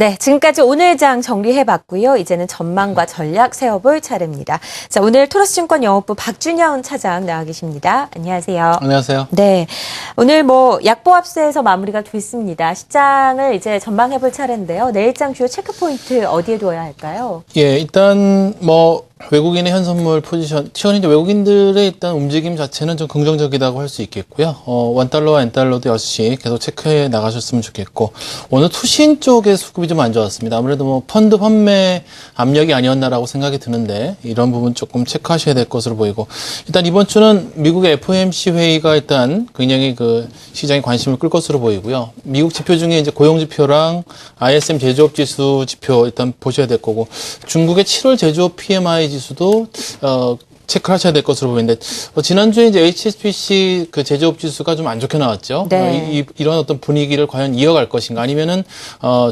네, 지금까지 오늘 장 정리해봤고요. 이제는 전망과 전략 세워볼 차례입니다. 자, 오늘 토러스증권 영업부 박준영 차장 나와 계십니다. 안녕하세요. 안녕하세요. 네, 오늘 약보합세에서 마무리가 됐습니다. 시장을 이제 전망해볼 차례인데요. 내일장 주요 체크포인트 어디에 두어야 할까요? 예, 일단 외국인의 현선물 포지션, 최근에 외국인들의 일단 움직임 자체는 좀 긍정적이라고 할 수 있겠고요. 원달러와 엔달러도 역시 계속 체크해 나가셨으면 좋겠고, 오늘 투신 쪽의 수급이 좀 안 좋았습니다. 아무래도 펀드 환매 압력이 아니었나라고 생각이 드는데, 이런 부분 조금 체크하셔야 될 것으로 보이고, 일단 이번 주는 미국의 FOMC 회의가 일단 굉장히 시장에 관심을 끌 것으로 보이고요. 미국 지표 중에 이제 고용 지표랑 ISM 제조업 지수 지표 일단 보셔야 될 거고, 중국의 7월 제조업 PMI 지수도 체크를 하셔야 될 것으로 보이는데, 지난주에 이제 HSBC 제조업 지수가 좀 안 좋게 나왔죠. 네. 이런 어떤 분위기를 과연 이어갈 것인가, 아니면은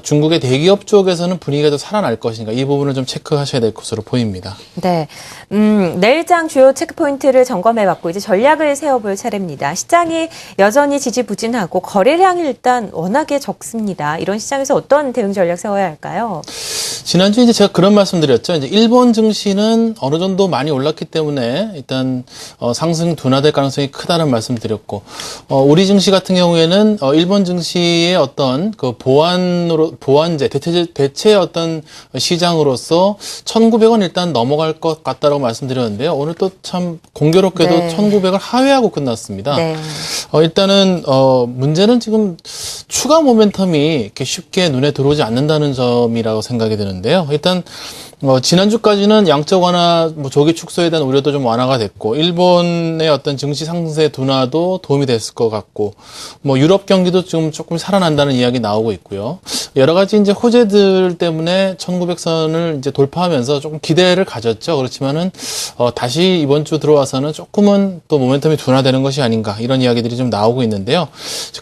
중국의 대기업 쪽에서는 분위기가 더 살아날 것인가, 이 부분을 좀 체크하셔야 될 것으로 보입니다. 네, 내일장 주요 체크포인트를 점검해봤고 이제 전략을 세워볼 차례입니다. 시장이 여전히 지지부진하고 거래량이 일단 워낙에 적습니다. 이런 시장에서 어떤 대응 전략 세워야 할까요? 지난주에 이제 제가 그런 말씀드렸죠. 이제 일본 증시는 어느 정도 많이 올랐기 때문에 일단 상승 둔화될 가능성이 크다는 말씀드렸고, 우리 증시 같은 경우에는 일본 증시의 어떤 보완제 대체 어떤 시장으로서 1,900원 일단 넘어갈 것 같다라고 말씀드렸는데요. 오늘 또 참 공교롭게도 네. 1,900을 하회하고 끝났습니다. 네. 일단은 문제는 지금 추가 모멘텀이 이렇게 쉽게 눈에 들어오지 않는다는 점이라고 생각이 드는데요. 일단 지난주까지는 양적 완화, 조기 축소에 대한 우려도 좀 완화가 됐고, 일본의 어떤 증시 상세 둔화도 도움이 됐을 것 같고, 유럽 경기도 지금 조금 살아난다는 이야기 나오고 있고요. 여러 가지 이제 호재들 때문에 1900선을 이제 돌파하면서 조금 기대를 가졌죠. 그렇지만은 다시 이번 주 들어와서는 조금은 또 모멘텀이 둔화되는 것이 아닌가, 이런 이야기들이 좀 나오고 있는데요.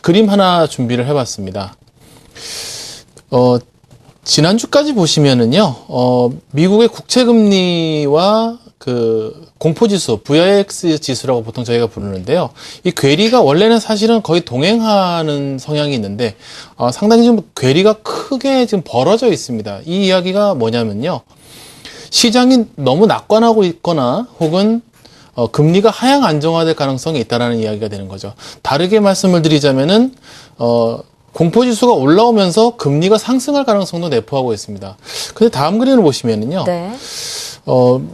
그림 하나 준비를 해봤습니다. 지난주까지 보시면은요, 미국의 국채금리와 공포지수, VIX 지수라고 보통 저희가 부르는데요. 이 괴리가 원래는 사실은 거의 동행하는 성향이 있는데, 상당히 좀 괴리가 크게 지금 벌어져 있습니다. 이 이야기가 뭐냐면요. 시장이 너무 낙관하고 있거나, 혹은 금리가 하향 안정화될 가능성이 있다라는 이야기가 되는 거죠. 다르게 말씀을 드리자면은, 공포지수가 올라오면서 금리가 상승할 가능성도 내포하고 있습니다. 근데 다음 그림을 보시면은요. 네.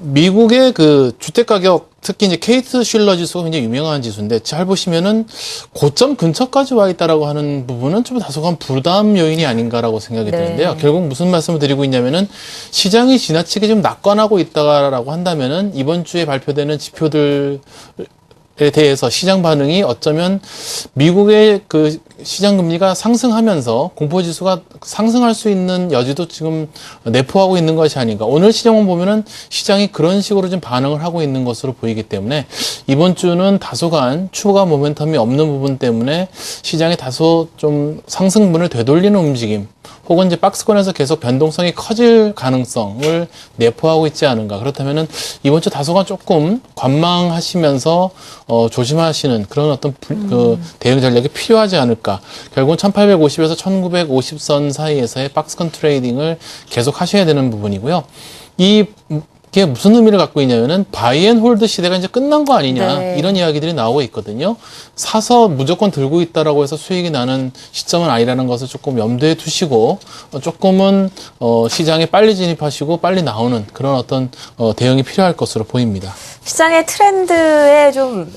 미국의 주택가격, 특히 이제 케이트 슐러 지수가 굉장히 유명한 지수인데, 잘 보시면은 고점 근처까지 와 있다라고 하는 부분은 좀 다소간 부담 요인이 아닌가라고 생각이 네. 드는데요. 결국 무슨 말씀을 드리고 있냐면은, 시장이 지나치게 좀 낙관하고 있다라고 한다면은, 이번 주에 발표되는 지표들 에 대해서 시장 반응이 어쩌면 미국의 시장 금리가 상승하면서 공포지수가 상승할 수 있는 여지도 지금 내포하고 있는 것이 아닌가. 오늘 시장만 보면은 시장이 그런 식으로 좀 반응을 하고 있는 것으로 보이기 때문에, 이번 주는 다소간 추가 모멘텀이 없는 부분 때문에 시장이 다소 좀 상승분을 되돌리는 움직임, 혹은 이제 박스권에서 계속 변동성이 커질 가능성을 내포하고 있지 않은가. 그렇다면은 이번 주 다소간 조금 관망하시면서 조심하시는 그런 어떤 대응 전략이 필요하지 않을까. 결국은 1850에서 1950선 사이에서의 박스권 트레이딩을 계속 하셔야 되는 부분이고요. 이게 무슨 의미를 갖고 있냐면은 바이 앤 홀드 시대가 이제 끝난 거 아니냐, 네. 이런 이야기들이 나오고 있거든요. 사서 무조건 들고 있다라고 해서 수익이 나는 시점은 아니라는 것을 조금 염두에 두시고, 조금은 시장에 빨리 진입하시고 빨리 나오는 그런 어떤 대응이 필요할 것으로 보입니다. 시장의 트렌드에 좀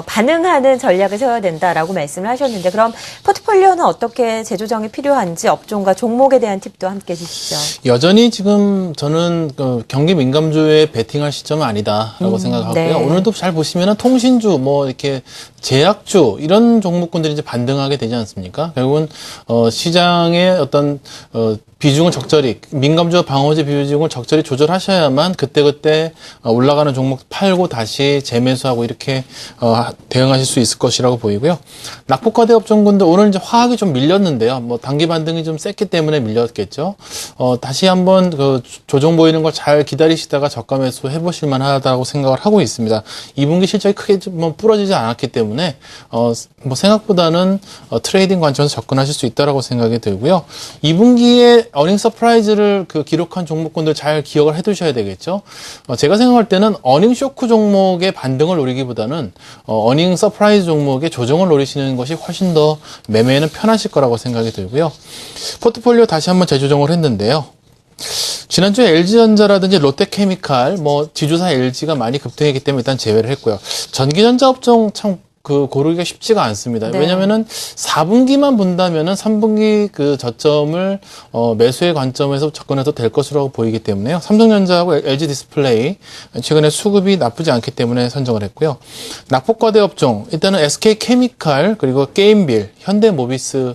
반응하는 전략을 세워야 된다라고 말씀을 하셨는데, 그럼 포트폴리오는 어떻게 재조정이 필요한지 업종과 종목에 대한 팁도 함께 주시죠. 여전히 지금 저는 경기 민감주에 베팅할 시점은 아니다라고 생각하고요. 네. 오늘도 잘 보시면은 통신주, 이렇게 제약주, 이런 종목군들이 이제 반등하게 되지 않습니까? 결국은 시장의 어떤 비중을 적절히, 민감주와 방어제 비중을 적절히 조절하셔야만 그때그때 올라가는 종목 팔고 다시 재매수하고 이렇게 대응하실 수 있을 것이라고 보이고요. 낙폭과대 업종군들 오늘 이제 화학이 좀 밀렸는데요. 단기 반등이 좀 셌기 때문에 밀렸겠죠. 다시 한번 조정 보이는 걸 잘 기다리시다가 저가 매수 해보실 만하다고 생각을 하고 있습니다. 2분기 실적이 크게 부러지지 않았기 때문에 생각보다는 트레이딩 관점에서 접근하실 수 있다라고 생각이 들고요. 2분기에 어닝 서프라이즈를 기록한 종목군들 잘 기억을 해두셔야 되겠죠. 제가 생각할 때는 어닝 쇼크 종목의 반등을 노리기보다는 어닝 서프라이즈 종목의 조정을 노리시는 것이 훨씬 더 매매에는 편하실 거라고 생각이 들고요. 포트폴리오 다시 한번 재조정을 했는데요. 지난주에 LG전자라든지 롯데케미칼, 지주사 LG가 많이 급등했기 때문에 일단 제외를 했고요. 전기전자 업종 참 고르기가 쉽지가 않습니다. 네. 왜냐면은 4분기만 본다면은 3분기 저점을 매수의 관점에서 접근해도 될 것으로 보이기 때문에요. 삼성전자하고 LG 디스플레이 최근에 수급이 나쁘지 않기 때문에 선정을 했고요. 낙폭과대 업종 일단은 SK 케미칼 그리고 게임빌, 현대모비스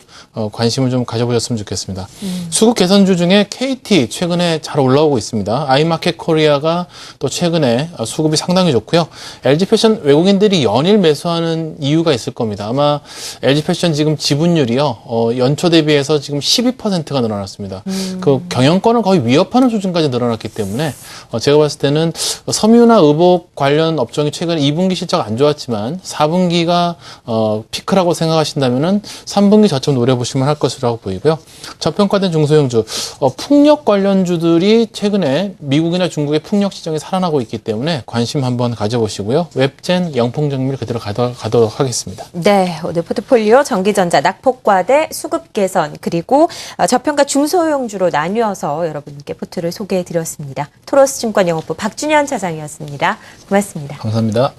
관심을 좀 가져보셨으면 좋겠습니다. 수급 개선주 중에 KT 최근에 잘 올라오고 있습니다. 아이마켓 코리아가 또 최근에 수급이 상당히 좋고요. LG패션 외국인들이 연일 매수하는 이유가 있을 겁니다. 아마 LG패션 지금 지분율이요, 연초 대비해서 지금 12%가 늘어났습니다. 경영권을 거의 위협하는 수준까지 늘어났기 때문에, 제가 봤을 때는 섬유나 의복 관련 업종이 최근에 2분기 실적 안 좋았지만, 4분기가, 피크라고 생각하신다면은 3분기 저점 노려보시면 할 것이라고 보이고요. 저평가된 중소형주, 풍력 관련주들이 최근에 미국이나 중국의 풍력 시장이 살아나고 있기 때문에 관심 한번 가져보시고요. 웹젠, 영풍정밀 그대로 가도록 하겠습니다. 네, 오늘 포트폴리오 전기전자, 낙폭과대, 수급 개선, 그리고 저평가 중소형주로 나뉘어서 여러분께 포트를 소개해드렸습니다. 토로스증권 영업부 박준현 차장이었습니다. 고맙습니다. 감사합니다.